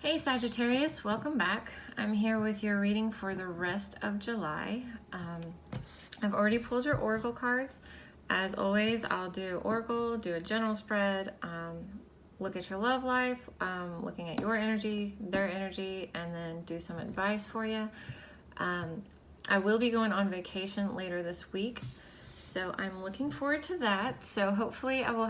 Hey Sagittarius, welcome back. I'm here with your reading for the rest of July. I've already pulled your Oracle cards. As always, I'll do Oracle, do a general spread, look at your love life, looking at your energy, their energy, and then do some advice for you. I will be going on vacation later this week, so I'm looking forward to that. So hopefully I will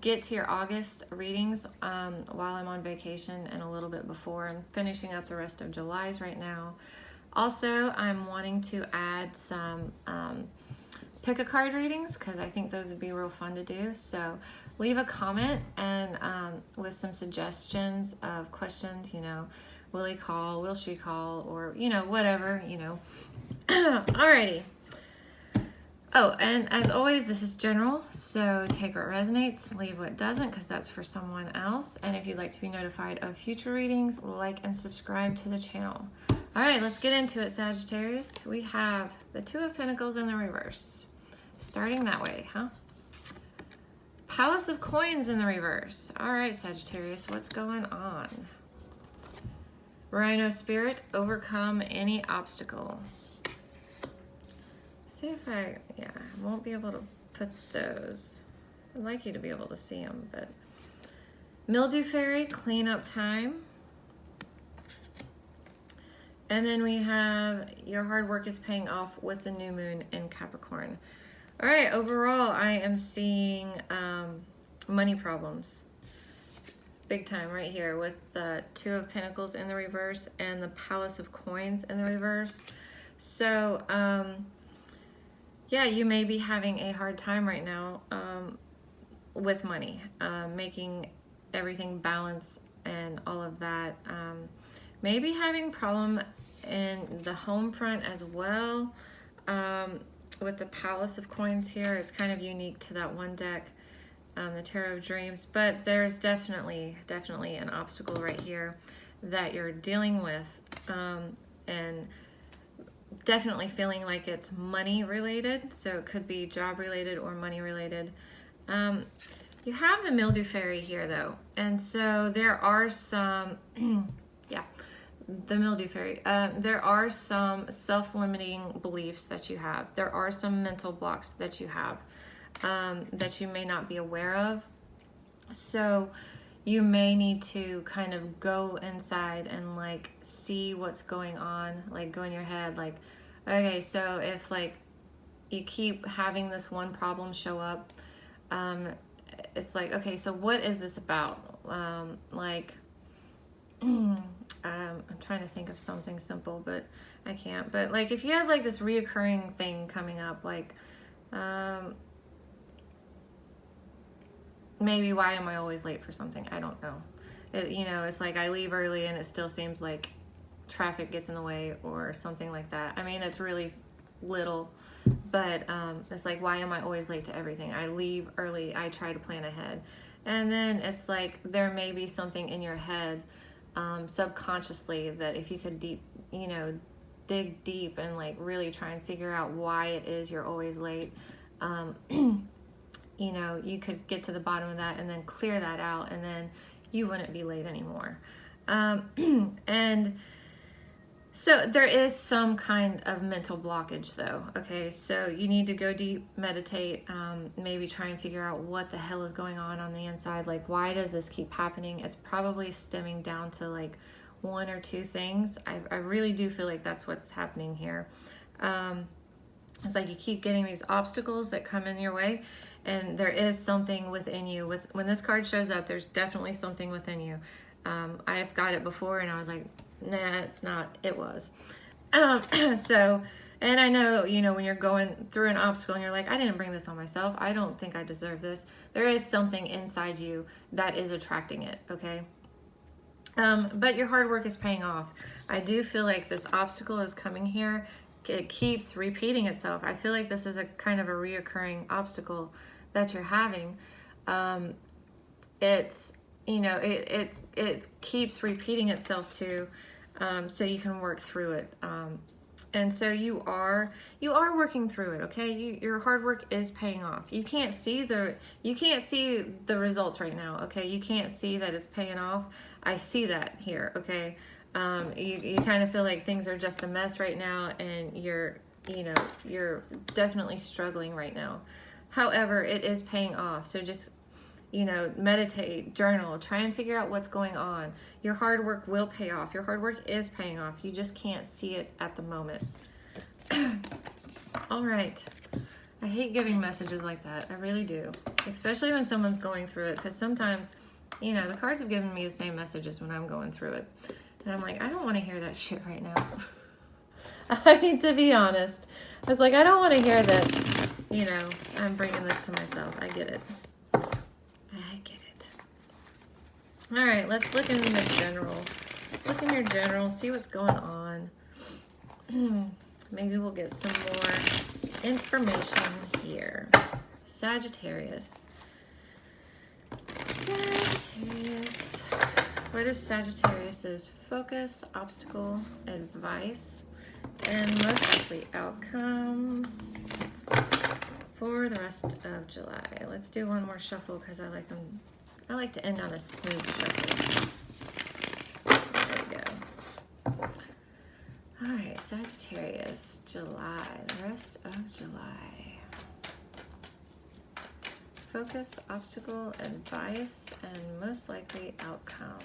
get to your August readings while I'm on vacation and a little bit before. I'm finishing up the rest of July's right now. Also, I'm wanting to add some pick a card readings because I think those would be real fun to do. So leave a comment and with some suggestions of questions, will he call, will she call, or, whatever, Alrighty. Oh, and as always, this is general, so take what resonates, leave what doesn't, because that's for someone else. And if you'd like to be notified of future readings, like and subscribe to the channel. All right, let's get into it, Sagittarius. We have the Two of Pentacles in the reverse. Starting that way, huh? Palace of Coins in the reverse. All right, Sagittarius, what's going on? Rhino Spirit, overcome any obstacle. See if I won't be able to put those. I'd like you to be able to see them, but Mildew Fairy, cleanup time. And then we have your hard work is paying off with the new moon in Capricorn. All right, overall, I am seeing money problems. Big time right here with the Two of Pentacles in the reverse and the Palace of Coins in the reverse. So, yeah, you may be having a hard time right now with money, making everything balance and all of that. Maybe having problem in the home front as well. With the Palace of Coins here, it's kind of unique to that one deck, the Tarot of Dreams, but there's definitely an obstacle right here that you're dealing with, and definitely feeling like it's money related, so it could be job related or money related. You have the Mildew Fairy here though, and so there are some the Mildew Fairy, there are some self-limiting beliefs that you have. There are some mental blocks that you have that you may not be aware of, so you may need to kind of go inside and like see what's going on, like go in your head, like, okay, so if like you keep having this one problem show up, it's like, okay, so what is this about? I'm trying to think of something simple, but I can't. But like if you have like this reoccurring thing coming up, like maybe why am I always late for something? I don't know. It's like I leave early and it still seems like traffic gets in the way or something like that. I mean, it's really little, but it's like, why am I always late to everything? I leave early. I try to plan ahead. And then it's like there may be something in your head subconsciously that if you could dig deep and like really try and figure out why it is you're always late, you could get to the bottom of that and then clear that out, and then you wouldn't be late anymore. And so there is some kind of mental blockage though, okay? So you need to go deep, meditate, maybe try and figure out what the hell is going on the inside. Like, why does this keep happening? It's probably stemming down to like one or two things. I really do feel like that's what's happening here. It's like you keep getting these obstacles that come in your way, and there is something within you. When this card shows up, there's definitely something within you. I've got it before and I was like, nah, it's not. It was. So, and I know, when you're going through an obstacle and you're like, I didn't bring this on myself. I don't think I deserve this. There is something inside you that is attracting it, okay? But your hard work is paying off. I do feel like this obstacle is coming here. It keeps repeating itself. I feel like this is a kind of a reoccurring obstacle that you're having. It keeps repeating itself too. So you can work through it. And so you are working through it, okay? Your hard work is paying off. You can't see the results right now, okay? You can't see that it's paying off. I see that here, okay? You kind of feel like things are just a mess right now, and you're definitely struggling right now. However, it is paying off. So just, meditate, journal, try and figure out what's going on. Your hard work will pay off. Your hard work is paying off. You just can't see it at the moment. All right. I hate giving messages like that. I really do. Especially when someone's going through it, because sometimes, the cards have given me the same messages when I'm going through it. And I'm like, I don't want to hear that shit right now. I mean, to be honest, I was like, I don't want to hear that, I'm bringing this to myself. I get it. All right, let's look in the general. Let's look in your general, see what's going on. Maybe we'll get some more information here. Sagittarius. Sagittarius. What is Sagittarius's focus, obstacle, advice, and most likely outcome for the rest of July? Let's do one more shuffle because I like them. I like to end on a smooth shuffle. There we go. All right, Sagittarius, July, the rest of July. Focus, obstacle, advice, and most likely outcome.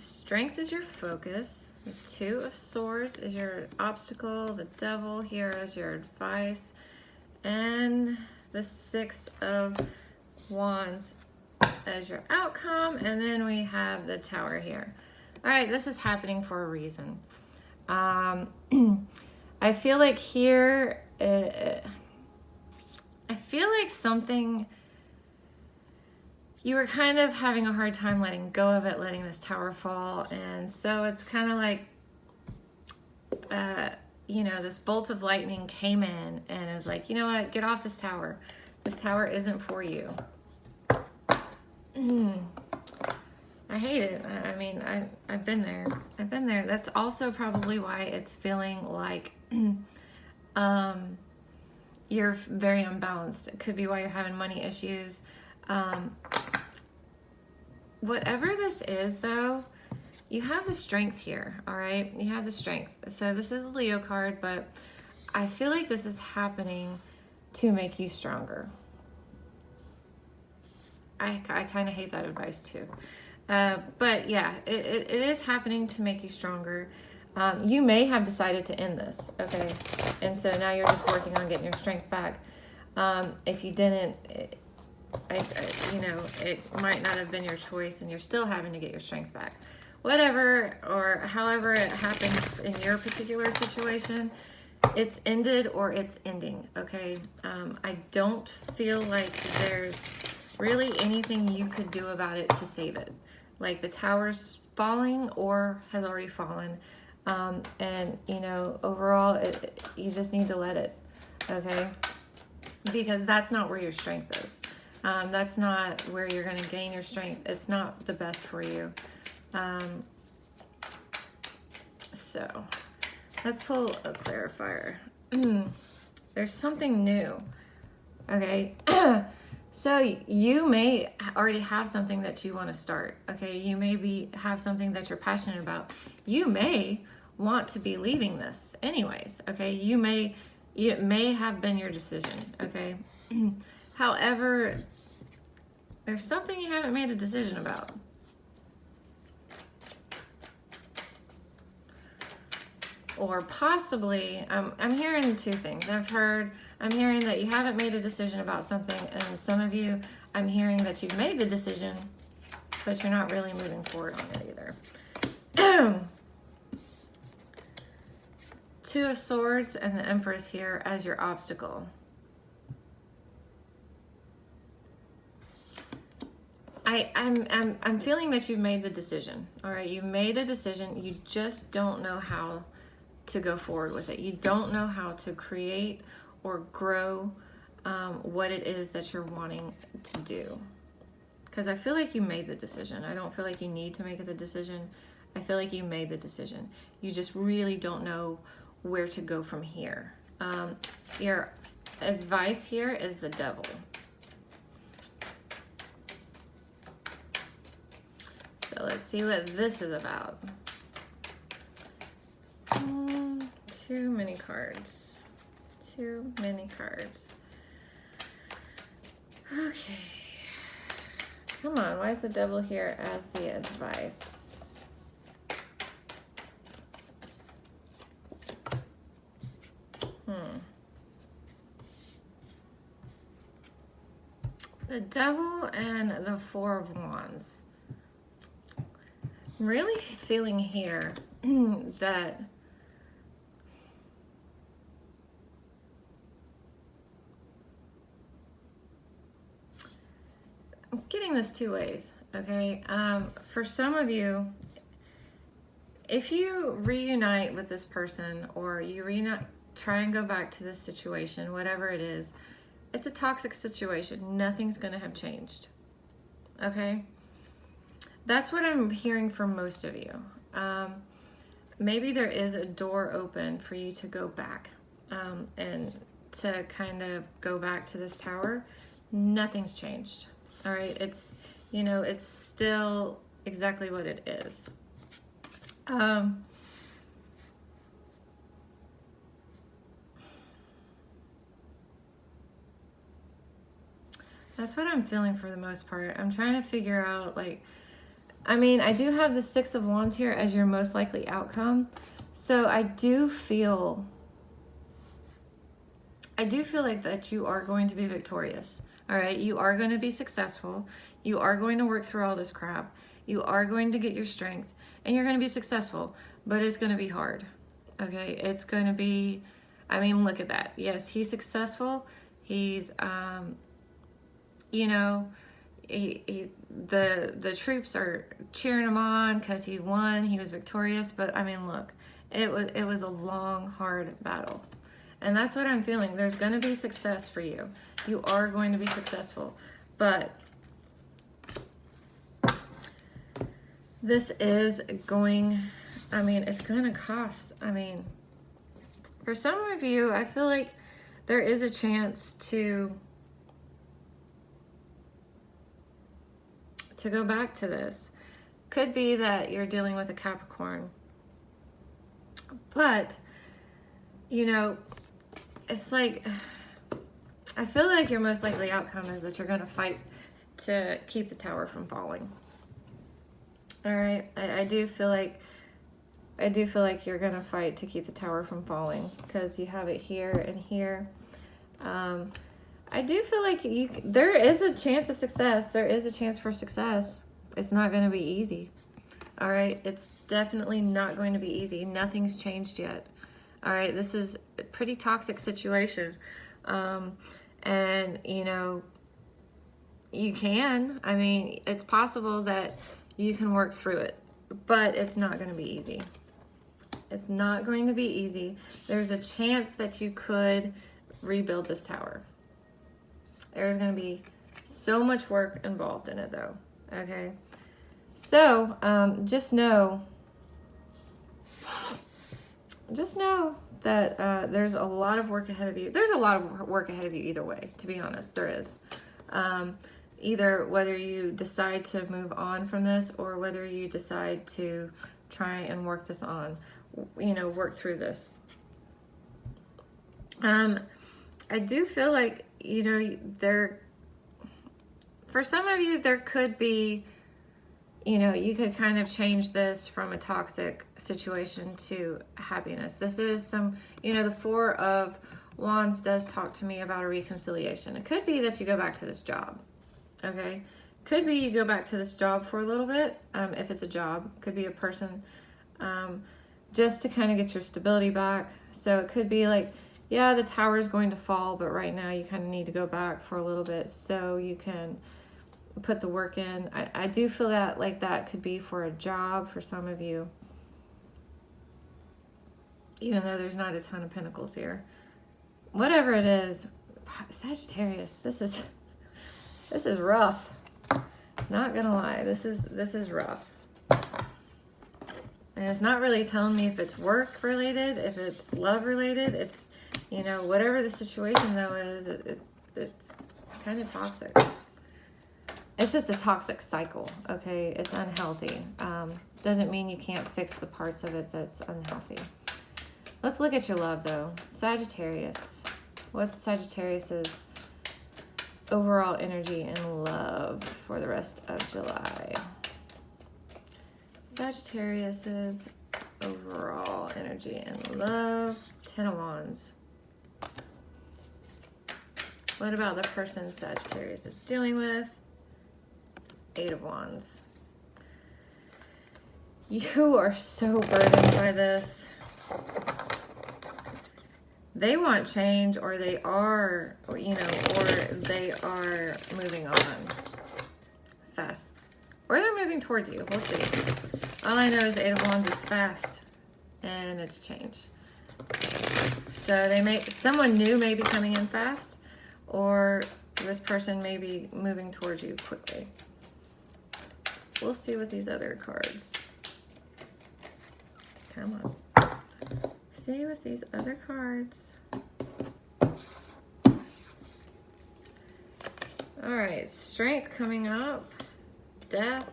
Strength is your focus. The Two of Swords is your obstacle. The Devil here is your advice. And the Six of Wands as your outcome. And then we have the Tower here. All right, this is happening for a reason. I feel like here, I feel like something, you were kind of having a hard time letting go of it, letting this tower fall. And so it's kind of like, this bolt of lightning came in and is like, you know what, get off this tower. This tower isn't for you. I hate it. I mean, I've been there. I've been there. That's also probably why it's feeling like you're very unbalanced. It could be why you're having money issues. Whatever this is, though, you have the strength here, all right? You have the strength. So this is a Leo card, but I feel like this is happening to make you stronger. I kind of hate that advice, too. But yeah, it is happening to make you stronger. You may have decided to end this, okay? And so now you're just working on getting your strength back. If you didn't, it might not have been your choice and you're still having to get your strength back. Whatever, or however it happened in your particular situation, it's ended or it's ending, okay? I don't feel like there's really anything you could do about it to save it. Like the tower's falling or has already fallen. And, overall, you just need to let it, okay? Because that's not where your strength is. That's not where you're going to gain your strength. It's not the best for you. So let's pull a clarifier. There's something new. Okay. So you may already have something that you want to start. Okay. You may have something that you're passionate about. You may want to be leaving this anyways. Okay. It may have been your decision. Okay. However, there's something you haven't made a decision about. Or possibly, I'm hearing two things. I'm hearing that you haven't made a decision about something, and some of you, I'm hearing that you've made the decision, but you're not really moving forward on it either. Two of Swords and the Empress here as your obstacle. I'm feeling that you've made the decision. All right, you've made a decision. You just don't know how to go forward with it. You don't know how to create or grow what it is that you're wanting to do. because I feel like you made the decision. I don't feel like you need to make the decision. I feel like you made the decision. You just really don't know where to go from here. Your advice here is the Devil. So let's see what this is about. Too many cards. Too many cards. Okay. Come on, why is the Devil here as the advice? The Devil and the Four of Wands. I'm really feeling here that I'm getting this two ways, okay? For some of you, if you reunite with this person or you try and go back to this situation, whatever it is, it's a toxic situation. Nothing's going to have changed, okay? That's what I'm hearing from most of you. Maybe there is a door open for you to go back and to kind of go back to this tower. Nothing's changed. All right, it's, you know, it's still exactly what it is. That's what I'm feeling for the most part. I'm trying to figure out, like, I mean, I do have the Six of Wands here as your most likely outcome. So I do feel like that you are going to be victorious. All right, you are going to be successful. You are going to work through all this crap. You are going to get your strength and you're going to be successful, but it's going to be hard. Okay, it's going to be, I mean, look at that. Yes, he's successful. He's, you know, the troops are cheering him on because he won. He was victorious. But I mean, look, it was a long, hard battle. And that's what I'm feeling. There's going to be success for you. You are going to be successful. But this is going, I mean, it's going to cost. I mean, for some of you, I feel like there is a chance to go back to this. Could be that you're dealing with a Capricorn. But, you know, it's like, I feel like your most likely outcome is that you're going to fight to keep the tower from falling. All right, I do feel like you're going to fight to keep the tower from falling because you have it here and here. I do feel like there is a chance of success. There is a chance for success. It's not going to be easy. All right, it's definitely not going to be easy. Nothing's changed yet. All right, this is a pretty toxic situation. And, you know, I mean, it's possible that you can work through it, but it's not going to be easy. It's not going to be easy. There's a chance that you could rebuild this tower. There's going to be so much work involved in it, though. Okay. So, just know that there's a lot of work ahead of you. There's a lot of work ahead of you either way, to be honest. There is. Either whether you decide to move on from this or whether you decide to try and work this on, you know, work through this. I do feel like, you know, for some of you, there could be, you know, you could kind of change this from a toxic situation to happiness. This is you know, the Four of Wands does talk to me about a reconciliation. It could be that you go back to this job, okay? Could be you go back to this job for a little bit, if it's a job. Could be a person, just to kind of get your stability back. So it could be like, yeah, the tower is going to fall, but right now you kind of need to go back for a little bit so you can put the work in. I do feel that like that could be for a job for some of you, even though there's not a ton of pentacles here. Whatever it is, Sagittarius, this is rough. Not gonna lie, this is rough. And it's not really telling me if it's work related, if it's love related. It's, you know, whatever the situation though is, it's kind of toxic. It's just a toxic cycle, okay? It's unhealthy. Doesn't mean you can't fix the parts of it that's unhealthy. Let's look at your love though. Sagittarius. What's Sagittarius's overall energy and love for the rest of July? Sagittarius's overall energy and love. 10 of Wands. What about the person Sagittarius is dealing with? 8 of Wands. You are so burdened by this. They want change, or they are, you know, or they are moving on fast. Or they're moving towards you. We'll see. All I know is 8 of Wands is fast, and it's change. So someone new may be coming in fast, or this person may be moving towards you quickly. We'll see what these other cards. Come on. See with these other cards. All right, Strength coming up. Death.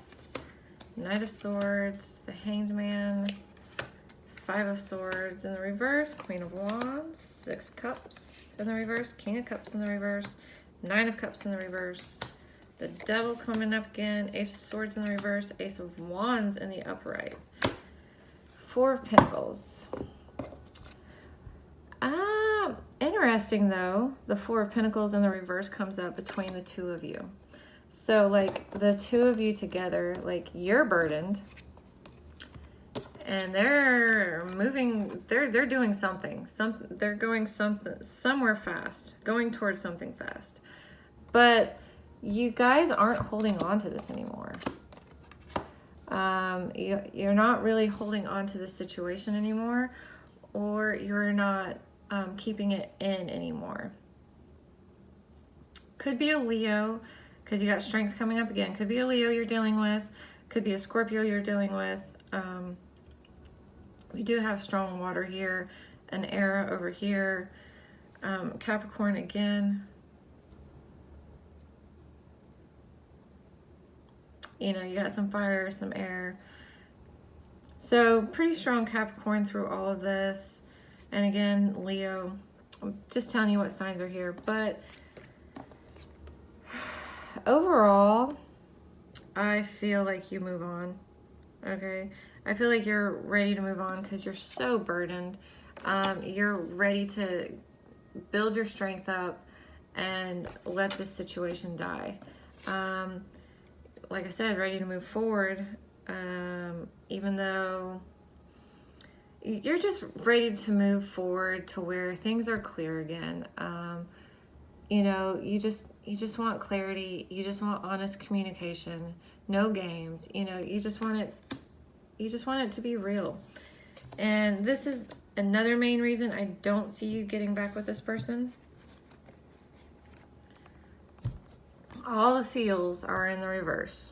Knight of Swords. The Hanged Man. 5 of Swords in the reverse. Queen of Wands. 6 Cups in the reverse. King of Cups in the reverse. 9 of Cups in the reverse. The Devil coming up again. Ace of Swords in the reverse. Ace of Wands in the upright. 4 of Pentacles. Interesting though, the 4 of Pentacles in the reverse comes up between the 2 of you. So like the 2 of you together, like you're burdened and they're moving, they're doing something. They're going somewhere fast, going towards something fast. But you guys aren't holding on to this anymore. You're not really holding on to this situation anymore, or you're not keeping it in anymore. Could be a Leo, because you got Strength coming up again. Could be a Leo you're dealing with. Could be a Scorpio you're dealing with. We do have strong water here, an Era over here, Capricorn again. You know, you got some fire, some air. So pretty strong Capricorn through all of this. And again, Leo. I'm just telling you what signs are here. But overall, I feel like you move on. Okay? I feel like you're ready to move on because you're so burdened. You're ready to build your strength up and let this situation die. Like I said, ready to move forward, even though you're just ready to move forward to where things are clear again. You know, you just want clarity. You just want honest communication, no games. You know, you just want it to be real. And this is another main reason I don't see you getting back with this person. All the feels are in the reverse.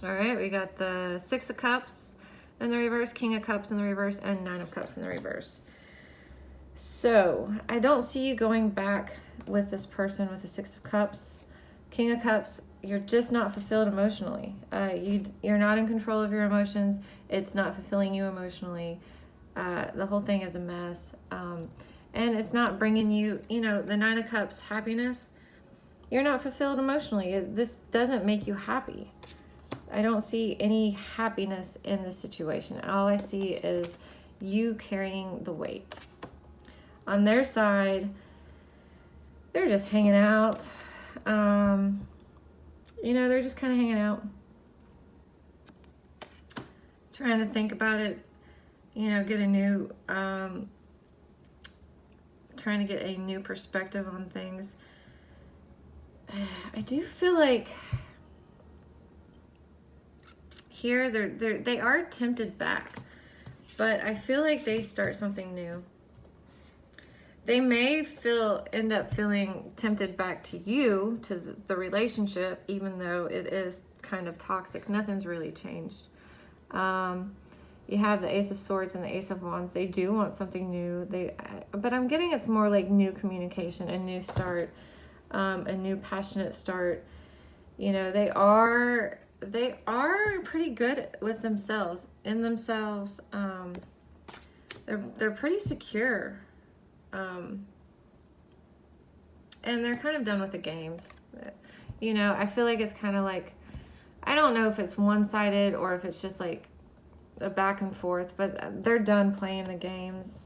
All right, we got the 6 of Cups in the reverse, King of Cups in the reverse, and 9 of Cups in the reverse. So I don't see you going back with this person with the 6 of Cups. King of Cups, you're just not fulfilled emotionally. You're not in control of your emotions. It's not fulfilling you emotionally. The whole thing is a mess. And it's not bringing you, you know, the 9 of Cups, happiness. You're not fulfilled emotionally. This doesn't make you happy. I don't see any happiness in this situation. All I see is you carrying the weight. On their side, they're just hanging out. You know, they're just kind of hanging out. Trying to think about it, you know, get a new, trying to get a new perspective on things. I do feel like here they are tempted back, but I feel like they start something new. They may end up feeling tempted back to you, to the relationship, even though it is kind of toxic. Nothing's really changed. You have the Ace of Swords and the Ace of Wands. They do want something new. But I'm getting it's more like new communication, a new start, a new passionate start. You know, they are pretty good with themselves, in themselves. They're pretty secure. And they're kind of done with the games. You know, I feel like it's kind of like, I don't know if it's one-sided or if it's just like a back and forth, but they're done playing the games.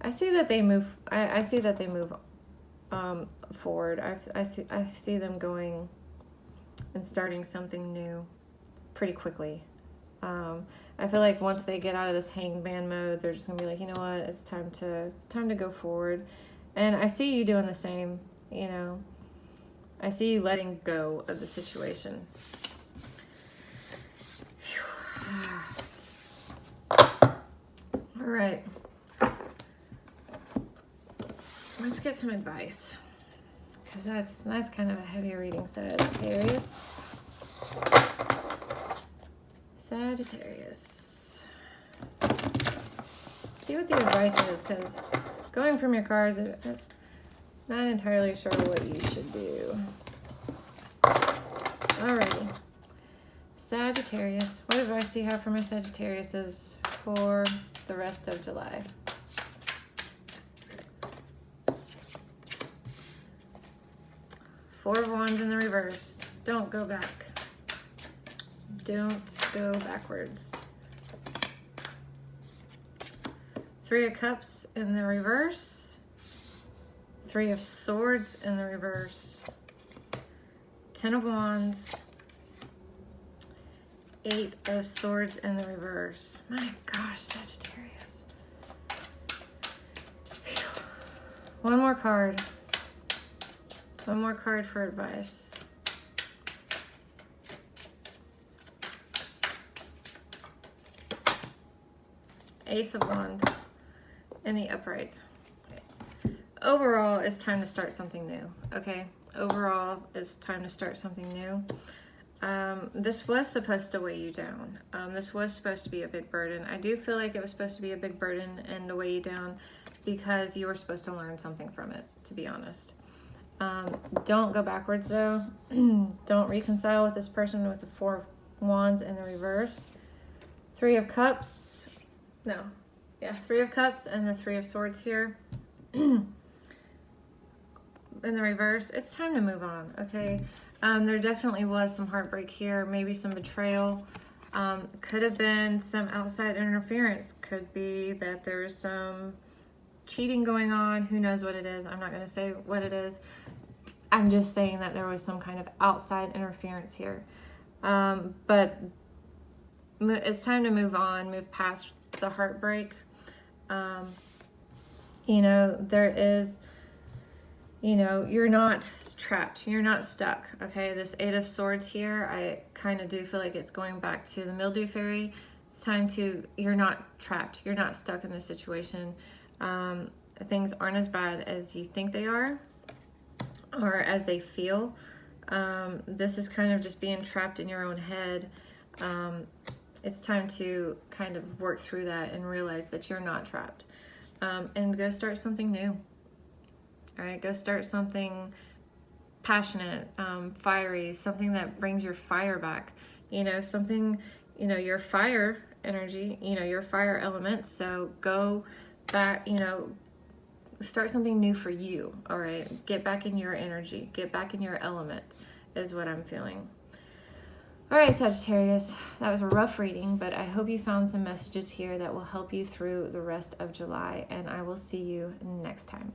I see that they move. I see that they move forward. I see them going and starting something new pretty quickly. I feel like once they get out of this hangman mode, they're just gonna be like, you know what, it's time to go forward. And I see you doing the same. You know, I see you letting go of the situation. All right, let's get some advice, because that's kind of a heavy reading. Sagittarius. See what the advice is, because going from your cards, I'm not entirely sure what you should do. Alrighty. Sagittarius. What advice do you have for my Sagittariuses for the rest of July? Four of Wands in the reverse. Don't go back. Don't go backwards. Three of Cups in the reverse. Three of Swords in the reverse. Ten of Wands. Eight of Swords in the reverse. My gosh, Sagittarius. One more card. One more card for advice. Ace of Wands in the upright. Overall, it's time to start something new, okay? Overall, it's time to start something new. This was supposed to weigh you down. This was supposed to be a big burden. I do feel like it was supposed to be a big burden and to weigh you down because you were supposed to learn something from it, to be honest. Don't go backwards, though. Don't reconcile with this person with the Four of Wands in the reverse. Three of Cups. No. Yeah, Three of Cups and the Three of Swords here. In the reverse. It's time to move on, okay? There definitely was some heartbreak here, maybe some betrayal. Could have been some outside interference. Could be that there's some cheating going on. Who knows what it is? I'm not going to say what it is. I'm just saying that there was some kind of outside interference here. But it's time to move on, move past the heartbreak. You know, there is... You know, you're not trapped. You're not stuck, okay? This Eight of Swords here, I kind of do feel like it's going back to the Mildew Fairy. It's time to, you're not trapped. You're not stuck in this situation. Things aren't as bad as you think they are or as they feel. This is kind of just being trapped in your own head. It's time to kind of work through that and realize that you're not trapped. And go start something new. All right, go start something passionate, fiery, something that brings your fire back. You know, something, you know, your fire energy, you know, your fire elements. So go back, you know, start something new for you. All right, get back in your energy, get back in your element is what I'm feeling. All right, Sagittarius, that was a rough reading, but I hope you found some messages here that will help you through the rest of July, and I will see you next time.